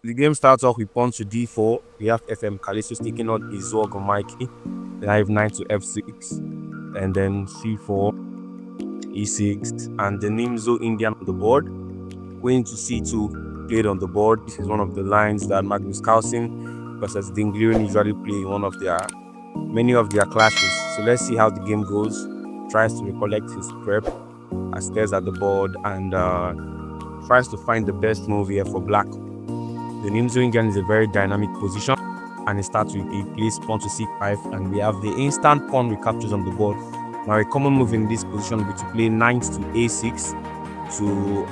The game starts off with pawn to d4. We have FM Callistus taking on Izorg or Mikey. They have knight to f6, and then c4, e6, and the Nimzo-Indian on the board. Queen to c2 played on the board. This is one of the lines that Magnus Carlsen versus Dinglion usually play in many of their clashes. So let's see how the game goes. Tries to recollect his prep, stares at the board, and tries to find the best move here for black. The Nimzo-Indian is a very dynamic position, and it starts with a place pawn to c5, and we have the instant pawn recaptures on the board. Now a common move in this position would be to play knight to a6 to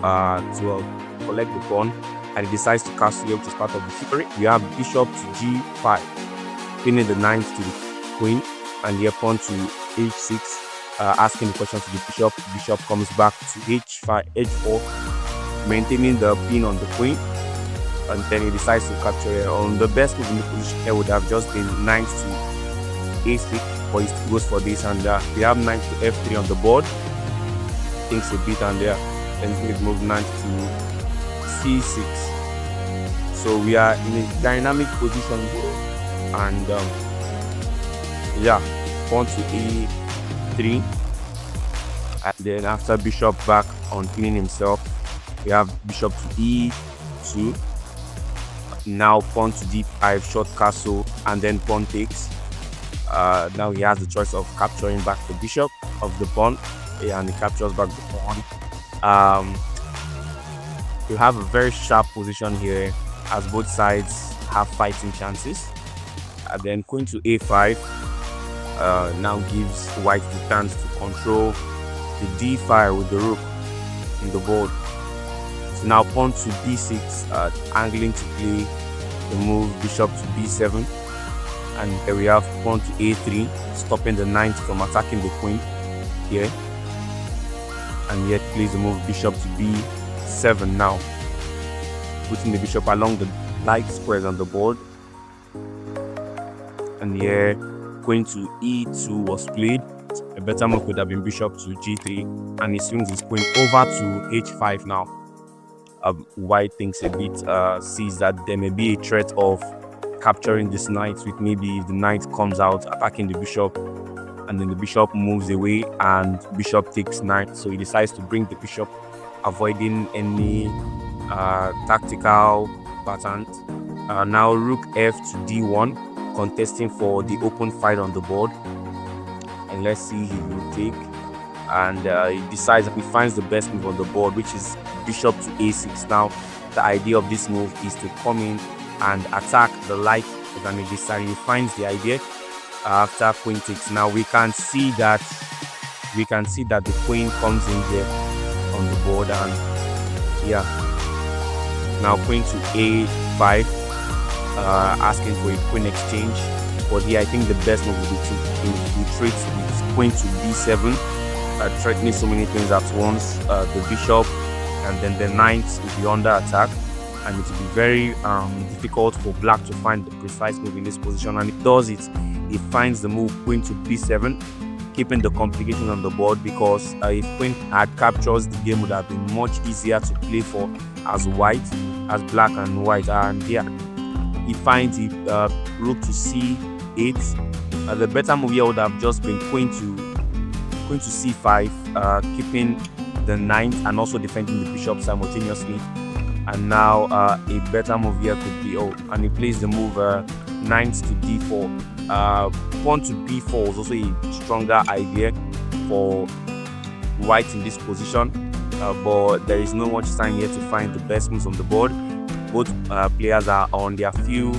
collect the pawn, and he decides to castle here, which is part of the secret. We have bishop to g5, pinning the knight to the queen, and here pawn to h6, asking the question to the bishop. The bishop comes back to h5, h4, maintaining the pin on the queen, and then he decides to capture it. The best move in the position here would have just been knight to a6, but he goes for this, and we have knight to f3 on the board. Thinks a bit, and then he move knight to c6. So we are in a dynamic position here, and pawn to a3, and then after bishop back on pinning himself, we have bishop to e2. Now pawn to d5, short castle, and then pawn takes. Now he has the choice of capturing back the bishop of the pawn, and he captures back the pawn. You have a very sharp position here, as both sides have fighting chances. And then queen to a5 now gives white the chance to control the d-file with the rook in the board. So now pawn to b6, angling to play the move bishop to b7, and here we have pawn to a3, stopping the knight from attacking the queen here, and yet plays the move bishop to b7 now, putting the bishop along the light squares on the board. And here queen to e2 was played. A better move could have been bishop to g3, and he swings his queen over to h5 now. White thinks a bit, sees that there may be a threat of capturing this knight, with maybe if the knight comes out attacking the bishop, and then the bishop moves away and bishop takes knight. So he decides to bring the bishop, avoiding any tactical patterns. Now rook f to d1, contesting for the open fight on the board, and let's see, he will take, and he decides that he finds the best move on the board, which is bishop to a6. Now the idea of this move is to come in and attack the light, and he decides, he finds the idea after queen takes. Now we can see that the queen comes in here on the board, and now queen to a5, asking for a queen exchange, but here I think the best move will be to retreat with queen to b7, threatening so many things at once, the bishop, and then the knight will be under attack, and it will be very difficult for black to find the precise move in this position. And it does it. He finds the move queen to b7, keeping the complication on the board, because if queen had captures, the game would have been much easier to play for as black and white. And he finds it, rook to c8. The better move here would have just been queen to c5, keeping the knight and also defending the bishop simultaneously. And now a better move here could be, and he plays the move knight to d4. Pawn to b4 was also a stronger idea for white in this position, but there is not much time here to find the best moves on the board. Both players are on their few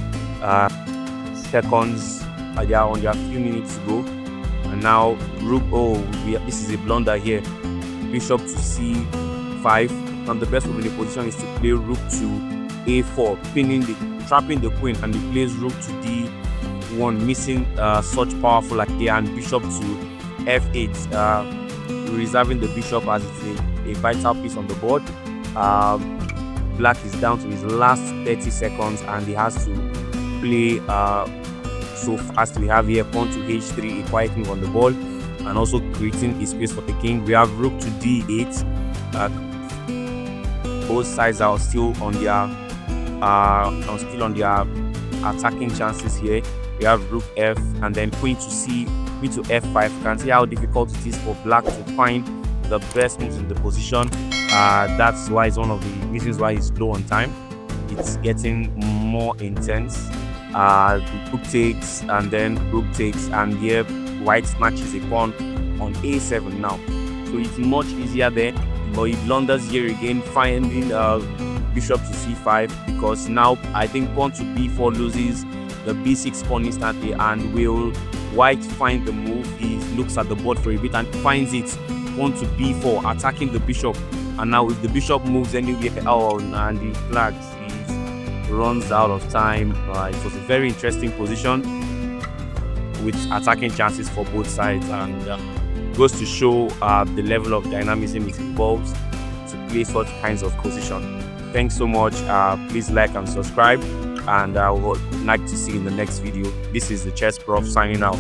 seconds, they are on their few minutes to go. And now rook, this is a blunder here, bishop to c5. And the best move in the position is to play rook to a4, trapping the queen, and he plays rook to d1, missing such powerful idea, and bishop to f8, reserving the bishop as it's a vital piece on the board. Black is down to his last 30 seconds, and he has to play so fast. We have here pawn to h3, a quiet move on the board, and also creating a space for the king. We have rook to d8. Both sides are still on their still on their attacking chances here. We have rook f and then queen to c, queen to f5. You can see how difficult it is for black to find the best moves in the position. That's why it's one of the reasons why it's low on time. It's getting more intense. Rook takes and then rook takes, and here white snatches a pawn on a7 now. So it's much easier there, but he blunders here again, finding bishop to c5, because now I think pawn to b4 loses the b6 pawn instantly. And will white find the move? He looks at the board for a bit and finds it. Pawn to b4, attacking the bishop. And now if the bishop moves anywhere, and the flags, he runs out of time. It was a very interesting position with attacking chances for both sides, and goes to show the level of dynamism it involves to play such kinds of position. Thanks so much. Please like and subscribe, and I would like to see you in the next video. This is the Chess Prof signing out.